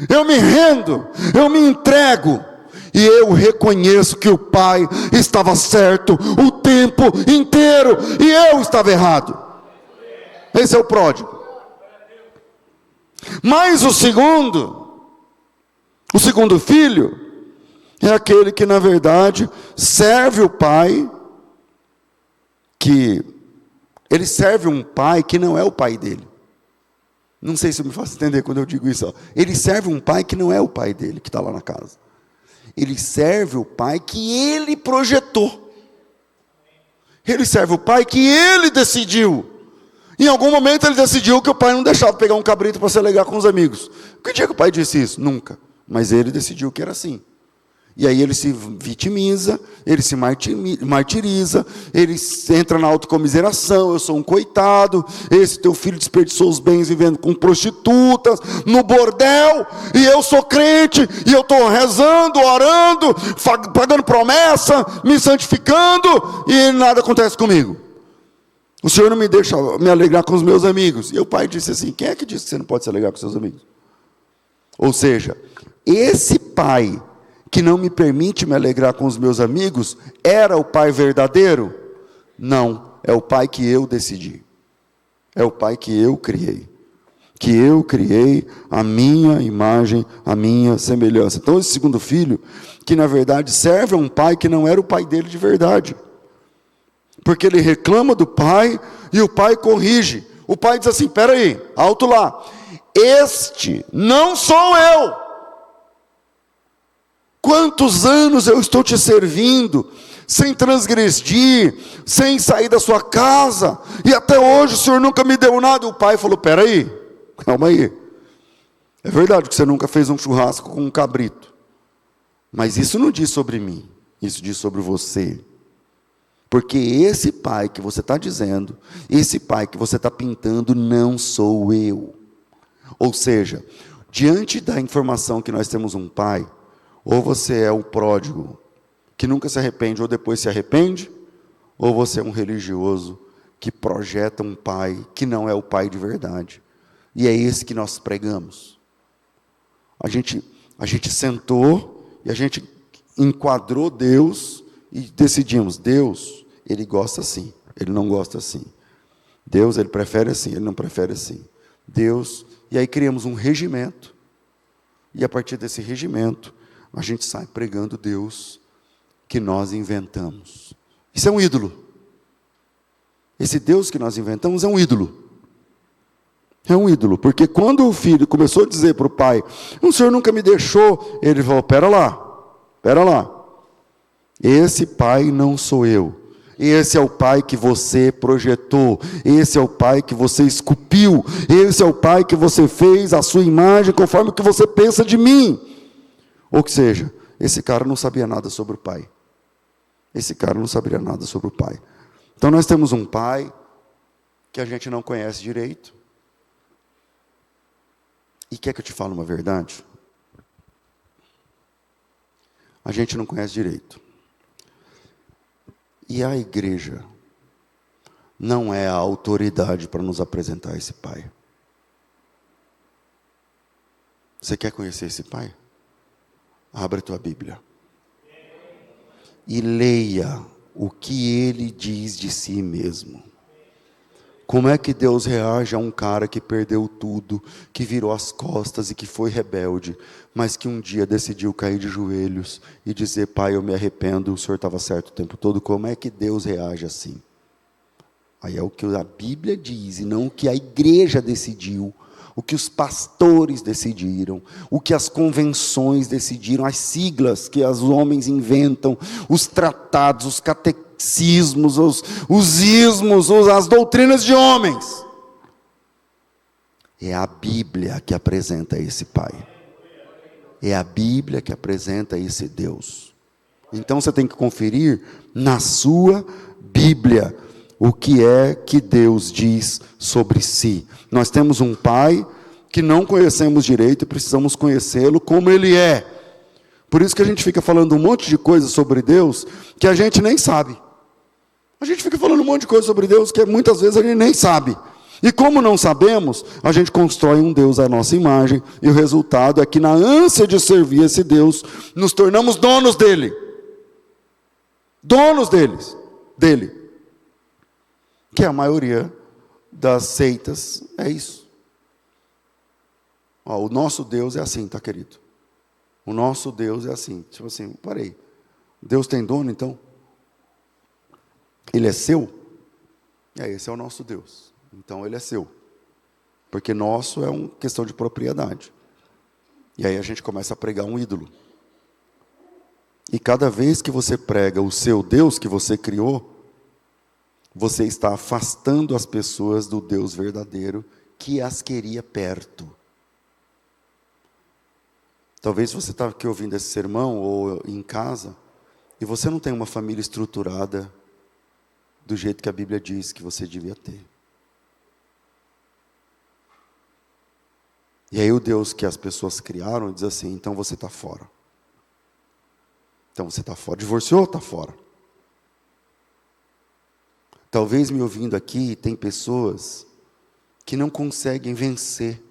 eu me rendo, eu me entrego, e eu reconheço que o pai estava certo o tempo inteiro, e eu estava errado. Esse é o pródigo. Mas o segundo filho, é aquele que, na verdade, serve o pai, ele serve um pai que não é o pai dele. Não sei se eu me faço entender quando eu digo isso. Ele serve um pai que não é o pai dele, que está lá na casa. Ele serve o pai que ele projetou. Ele serve o pai que ele decidiu. Em algum momento ele decidiu que o pai não deixava pegar um cabrito para se alegar com os amigos. Que dia que o pai disse isso? Nunca. Mas ele decidiu que era assim. E aí ele se vitimiza, ele se martiriza, ele entra na autocomiseração, eu sou um coitado, esse teu filho desperdiçou os bens vivendo com prostitutas, no bordel, e eu sou crente, e eu estou rezando, orando, pagando promessa, me santificando, e nada acontece comigo. O Senhor não me deixa me alegrar com os meus amigos. E o pai disse assim, quem é que disse que você não pode se alegrar com seus amigos? Ou seja, esse pai que não me permite me alegrar com os meus amigos, era o pai verdadeiro? Não, é o pai que eu decidi. É o pai que eu criei. Que eu criei a minha imagem, a minha semelhança. Então esse segundo filho, que na verdade serve a um pai que não era o pai dele de verdade. Porque ele reclama do pai e o pai corrige. O pai diz assim, espera aí, alto lá. Este não sou eu. Quantos anos eu estou te servindo, sem transgredir, sem sair da sua casa, e até hoje o Senhor nunca me deu nada. O pai falou, espera aí, calma aí. É verdade que você nunca fez um churrasco com um cabrito, mas isso não diz sobre mim, isso diz sobre você. Porque esse pai que você está dizendo, esse pai que você está pintando, não sou eu. Ou seja, diante da informação que nós temos um pai, ou você é um pródigo, que nunca se arrepende, ou depois se arrepende, ou você é um religioso, que projeta um pai, que não é o pai de verdade. E é esse que nós pregamos. A gente sentou, e a gente enquadrou Deus, e decidimos, Deus, Ele gosta assim, Ele não gosta assim. Deus, Ele prefere assim, Ele não prefere assim. Deus, e aí criamos um regimento, e a partir desse regimento, a gente sai pregando Deus que nós inventamos. Isso é um ídolo. Esse Deus que nós inventamos é um ídolo. É um ídolo, porque quando o filho começou a dizer para o pai, o senhor nunca me deixou, ele falou, pera lá, esse pai não sou eu, esse é o pai que você projetou, esse é o pai que você esculpiu, esse é o pai que você fez a sua imagem conforme o que você pensa de mim. Ou seja, esse cara não sabia nada sobre o pai. Esse cara não sabia nada sobre o pai. Então nós temos um pai que a gente não conhece direito. E quer que eu te fale uma verdade? A gente não conhece direito. E a igreja não é a autoridade para nos apresentar esse pai. Você quer conhecer esse pai? Abra a tua Bíblia. E leia o que ele diz de si mesmo. Como é que Deus reage a um cara que perdeu tudo, que virou as costas e que foi rebelde, mas que um dia decidiu cair de joelhos e dizer, pai, eu me arrependo, o senhor estava certo o tempo todo. Como é que Deus reage assim? Aí é o que a Bíblia diz, e não o que a igreja decidiu, o que os pastores decidiram, o que as convenções decidiram, as siglas que os homens inventam, os tratados, os catecismos, os ismos, as doutrinas de homens. É a Bíblia que apresenta esse Pai. É a Bíblia que apresenta esse Deus. Então você tem que conferir na sua Bíblia o que é que Deus diz sobre si. Nós temos um Pai que não conhecemos direito e precisamos conhecê-lo como Ele é. Por isso que a gente fica falando um monte de coisa sobre Deus que a gente nem sabe. A gente fica falando um monte de coisa sobre Deus que muitas vezes a gente nem sabe. E como não sabemos, a gente constrói um Deus à nossa imagem, e o resultado é que na ânsia de servir esse Deus, nos tornamos donos dele. Donos dele. Que a maioria das seitas é isso. Ó, o nosso Deus é assim, tá, querido? O nosso Deus é assim. Tipo assim, parei. Deus tem dono, então? Ele é seu? Esse é o nosso Deus. Então ele é seu. Porque nosso é uma questão de propriedade. E aí a gente começa a pregar um ídolo. E cada vez que você prega o seu Deus que você criou, você está afastando as pessoas do Deus verdadeiro que as queria perto. Talvez você está aqui ouvindo esse sermão ou em casa e você não tem uma família estruturada do jeito que a Bíblia diz que você devia ter. E aí o Deus que as pessoas criaram diz assim, então você está fora. Então você está fora. Divorciou? Está fora. Talvez me ouvindo aqui, tem pessoas que não conseguem vencer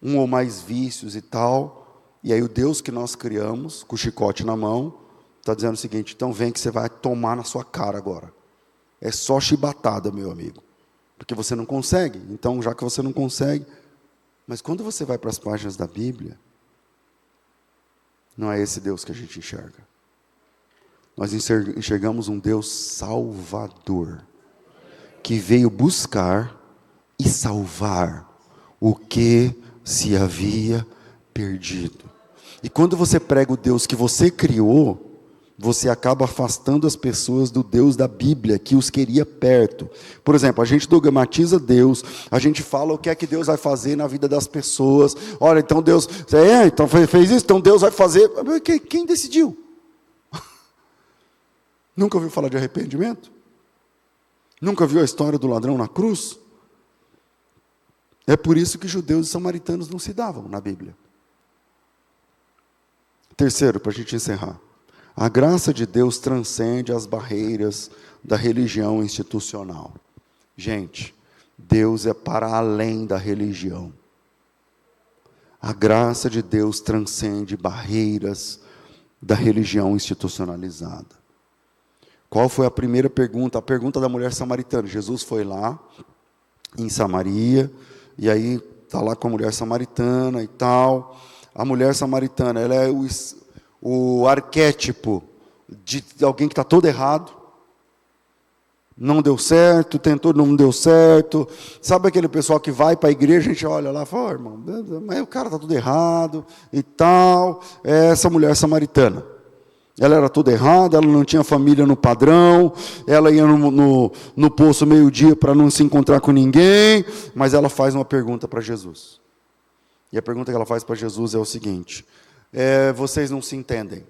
um ou mais vícios e tal, e aí o Deus que nós criamos, com o chicote na mão, está dizendo o seguinte, então vem que você vai tomar na sua cara agora. É só chibatada, meu amigo, porque você não consegue, então já que você não consegue, mas quando você vai para as páginas da Bíblia, não é esse Deus que a gente enxerga. Nós enxergamos um Deus salvador, que veio buscar e salvar o que se havia perdido. E quando você prega o Deus que você criou, você acaba afastando as pessoas do Deus da Bíblia, que os queria perto. Por exemplo, a gente dogmatiza Deus, a gente fala o que é que Deus vai fazer na vida das pessoas. Olha, então Deus, então fez isso, então Deus vai fazer. Quem decidiu? Nunca ouviu falar de arrependimento? Nunca viu a história do ladrão na cruz? É por isso que judeus e samaritanos não se davam na Bíblia. Terceiro, para a gente encerrar. A graça de Deus transcende as barreiras da religião institucional. Gente, Deus é para além da religião. A graça de Deus transcende barreiras da religião institucionalizada. Qual foi a primeira pergunta? A pergunta da mulher samaritana. Jesus foi lá, em Samaria, e aí está lá com a mulher samaritana e tal. A mulher samaritana, ela é o arquétipo de alguém que está todo errado. Não deu certo, tentou, não deu certo. Sabe aquele pessoal que vai para a igreja, a gente olha lá e fala, irmão, mas o cara está tudo errado e tal. É essa mulher samaritana. Ela era toda errada, ela não tinha família no padrão, ela ia no poço meio-dia para não se encontrar com ninguém, mas ela faz uma pergunta para Jesus. E a pergunta que ela faz para Jesus é o seguinte, vocês não se entendem.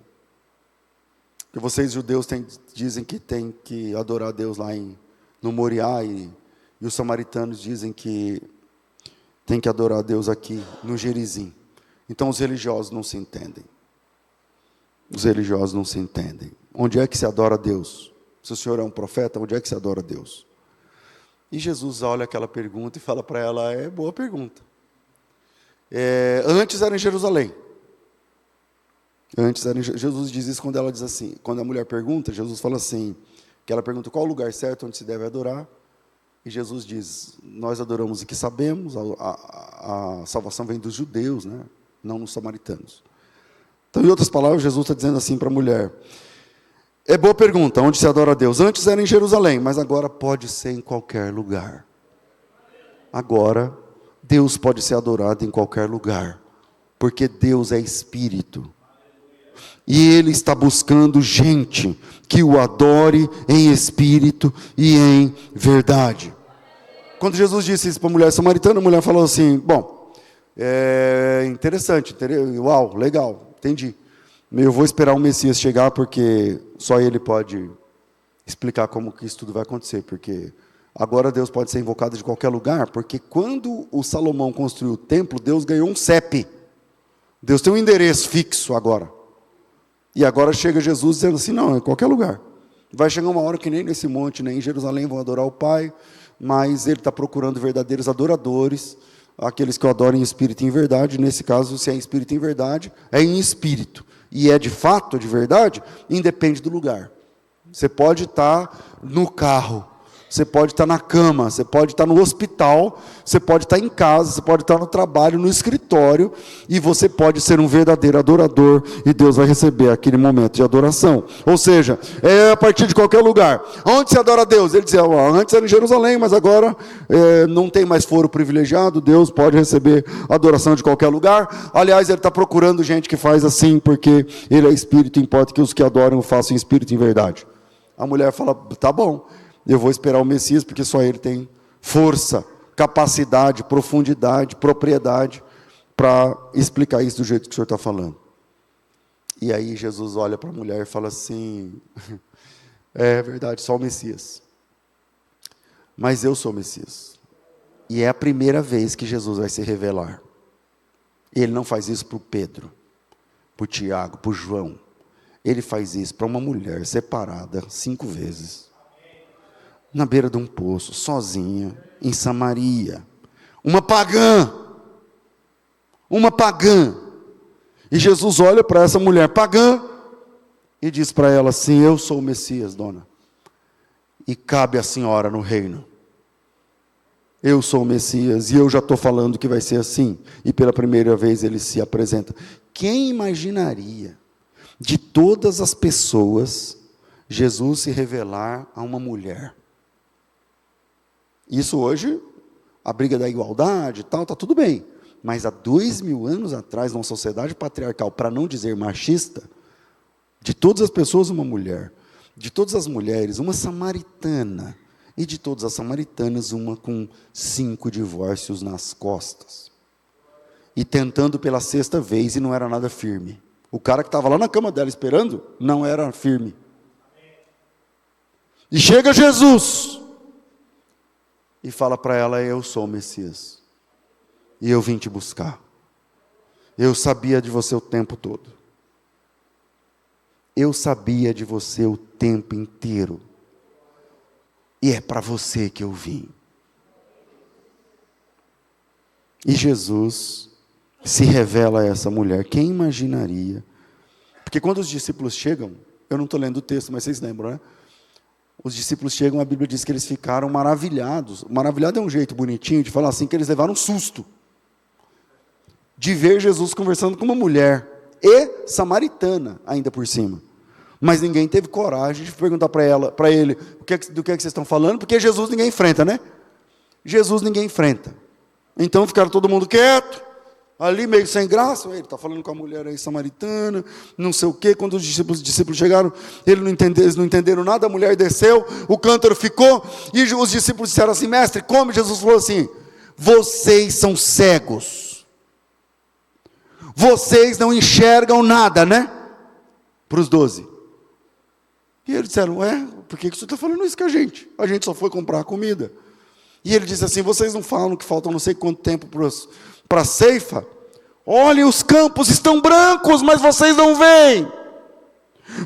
Que vocês judeus dizem que tem que adorar a Deus lá no Moriá, e os samaritanos dizem que tem que adorar a Deus aqui no Gerizim. Então os religiosos não se entendem. Os religiosos não se entendem. Onde é que se adora a Deus? Se o Senhor é um profeta, onde é que se adora a Deus? E Jesus olha aquela pergunta e fala para ela, boa pergunta. Antes era em Jerusalém. Jesus diz isso quando ela diz assim, quando a mulher pergunta, Jesus fala assim, que ela pergunta qual o lugar certo onde se deve adorar, e Jesus diz, nós adoramos o que sabemos, a salvação vem dos judeus, né? Não nos samaritanos. Então, em outras palavras, Jesus está dizendo assim para a mulher, boa pergunta, onde se adora a Deus? Antes era em Jerusalém, mas agora pode ser em qualquer lugar. Agora, Deus pode ser adorado em qualquer lugar, porque Deus é Espírito. E Ele está buscando gente que o adore em espírito e em verdade. Quando Jesus disse isso para a mulher samaritana, a mulher falou assim, bom, interessante, uau, legal, entendi. Eu vou esperar o Messias chegar, porque só Ele pode explicar como que isso tudo vai acontecer, porque agora Deus pode ser invocado de qualquer lugar, porque quando o Salomão construiu o templo, Deus ganhou um CEP. Deus tem um endereço fixo agora. E agora chega Jesus dizendo assim, não, em qualquer lugar. Vai chegar uma hora que nem nesse monte, nem em Jerusalém vão adorar o Pai, mas Ele está procurando verdadeiros adoradores, aqueles que o adoram em espírito e em verdade. Nesse caso, se é em espírito e em verdade, é em espírito. E é de fato, de verdade, independe do lugar. Você pode estar no carro, você pode estar na cama, você pode estar no hospital, você pode estar em casa, você pode estar no trabalho, no escritório, e você pode ser um verdadeiro adorador, e Deus vai receber aquele momento de adoração. Ou seja, a partir de qualquer lugar. Onde se adora a Deus? Ele dizia, antes era em Jerusalém, mas agora não tem mais foro privilegiado, Deus pode receber adoração de qualquer lugar. Aliás, Ele está procurando gente que faz assim, porque Ele é Espírito, importa que os que adoram o façam em espírito e em verdade. A mulher fala, tá bom, eu vou esperar o Messias, porque só Ele tem força, capacidade, profundidade, propriedade, para explicar isso do jeito que o Senhor está falando. E aí Jesus olha para a mulher e fala assim, é verdade, só o Messias. Mas eu sou o Messias. E é a primeira vez que Jesus vai se revelar. E Ele não faz isso para o Pedro, para o Tiago, para o João. Ele faz isso para uma mulher separada 5 vezes. Na beira de um poço, sozinha, em Samaria. Uma pagã. E Jesus olha para essa mulher pagã e diz para ela assim, eu sou o Messias, dona. E cabe a senhora no reino. Eu sou o Messias e eu já estou falando que vai ser assim. E pela primeira vez Ele se apresenta. Quem imaginaria, de todas as pessoas, Jesus se revelar a uma mulher? Isso hoje, a briga da igualdade e tal, está tudo bem. Mas há 2000 anos atrás, numa sociedade patriarcal, para não dizer machista, de todas as pessoas, uma mulher. De todas as mulheres, uma samaritana. E de todas as samaritanas, uma com 5 divórcios nas costas. E tentando pela 6ª vez, e não era nada firme. O cara que estava lá na cama dela esperando, não era firme. E chega Jesus e fala para ela, eu sou o Messias, e eu vim te buscar. Eu sabia de você o tempo todo. Eu sabia de você o tempo inteiro. E é para você que eu vim. E Jesus se revela a essa mulher. Quem imaginaria? Porque quando os discípulos chegam, eu não estou lendo o texto, mas vocês lembram, né? Os discípulos chegam, a Bíblia diz que eles ficaram maravilhados. Maravilhado é um jeito bonitinho de falar assim, que eles levaram um susto. De ver Jesus conversando com uma mulher, e samaritana, ainda por cima. Mas ninguém teve coragem de perguntar para ele, do que é que vocês estão falando, porque Jesus ninguém enfrenta, né? Jesus ninguém enfrenta. Então ficaram todo mundo quieto, ali meio sem graça. Ele está falando com a mulher aí samaritana, não sei o quê. Quando os discípulos chegaram, eles não entenderam nada. A mulher desceu, o cântaro ficou, e os discípulos disseram assim: mestre, come? Jesus falou assim: vocês são cegos, vocês não enxergam nada, né? Para os 12. E eles disseram: por que você está falando isso com a gente? A gente só foi comprar comida. E ele disse assim: vocês não falam que faltam não sei quanto tempo para a ceifa? Olhem, os campos estão brancos, mas vocês não veem.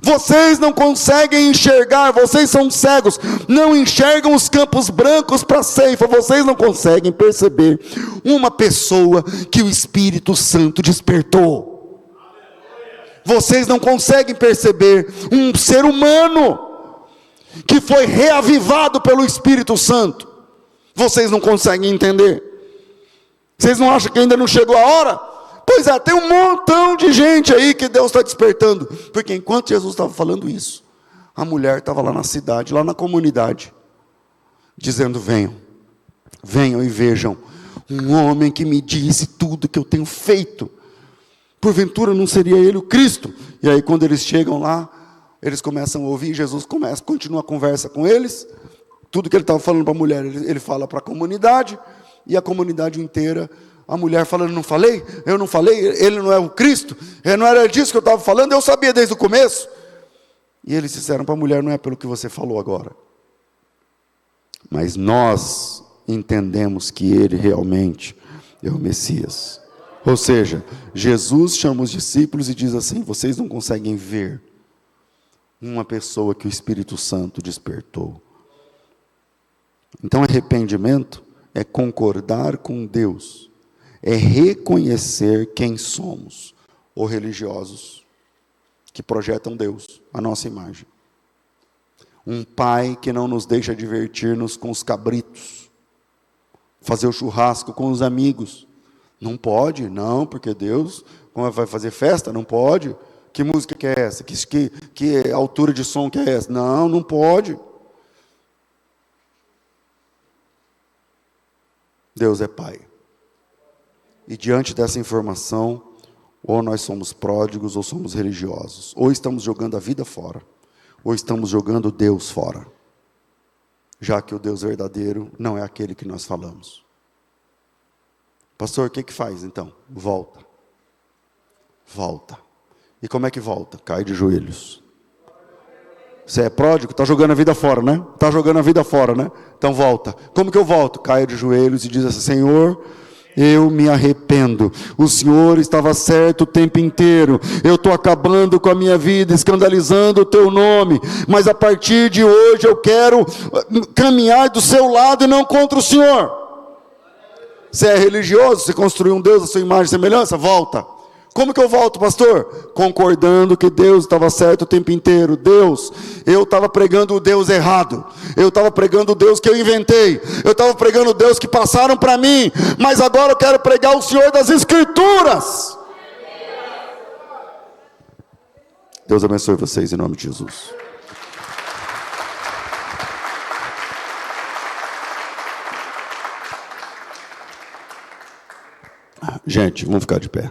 Vocês não conseguem enxergar, vocês são cegos, não enxergam os campos brancos para a ceifa. Vocês não conseguem perceber uma pessoa que o Espírito Santo despertou. Vocês não conseguem perceber um ser humano que foi reavivado pelo Espírito Santo. Vocês não conseguem entender. Vocês não acham que ainda não chegou a hora? Pois é, tem um montão de gente aí que Deus está despertando. Porque enquanto Jesus estava falando isso, a mulher estava lá na cidade, lá na comunidade, dizendo: venham, venham e vejam um homem que me disse tudo que eu tenho feito. Porventura não seria ele o Cristo? E aí quando eles chegam lá, eles começam a ouvir, Jesus continua a conversa com eles. Tudo que ele estava falando para a mulher, ele fala para a comunidade, e a comunidade inteira, a mulher falando: não falei? Eu não falei? Ele não é o Cristo? Não era disso que eu estava falando? Eu sabia desde o começo. E eles disseram para a mulher: não é pelo que você falou agora, mas nós entendemos que ele realmente é o Messias. Ou seja, Jesus chama os discípulos e diz assim: vocês não conseguem ver uma pessoa que o Espírito Santo despertou. Então arrependimento é concordar com Deus, é reconhecer quem somos, ou religiosos que projetam Deus à nossa imagem. Um pai que não nos deixa divertir-nos com os cabritos, fazer o churrasco com os amigos. Não pode, não, porque Deus, como vai fazer festa? Não pode. Que música que é essa? Que altura de som que é essa? Não, não pode. Deus é Pai. E diante dessa informação, ou nós somos pródigos ou somos religiosos. Ou estamos jogando a vida fora, ou estamos jogando Deus fora. Já que o Deus verdadeiro não é aquele que nós falamos. Pastor, o que faz então? Volta. Volta. E como é que volta? Cai de joelhos. Você é pródigo? Está jogando a vida fora, né? Está jogando a vida fora, né? Então volta. Como que eu volto? Caia de joelhos e diz assim: Senhor, eu me arrependo. O Senhor estava certo o tempo inteiro. Eu estou acabando com a minha vida, escandalizando o teu nome. Mas a partir de hoje eu quero caminhar do seu lado e não contra o Senhor. Você é religioso? Você construiu um Deus à sua imagem e semelhança? Volta. Como que eu volto, pastor? Concordando que Deus estava certo o tempo inteiro. Deus, eu estava pregando o Deus errado. Eu estava pregando o Deus que eu inventei. Eu estava pregando o Deus que passaram para mim. Mas agora eu quero pregar o Senhor das Escrituras. Deus abençoe vocês em nome de Jesus. Gente, vamos ficar de pé.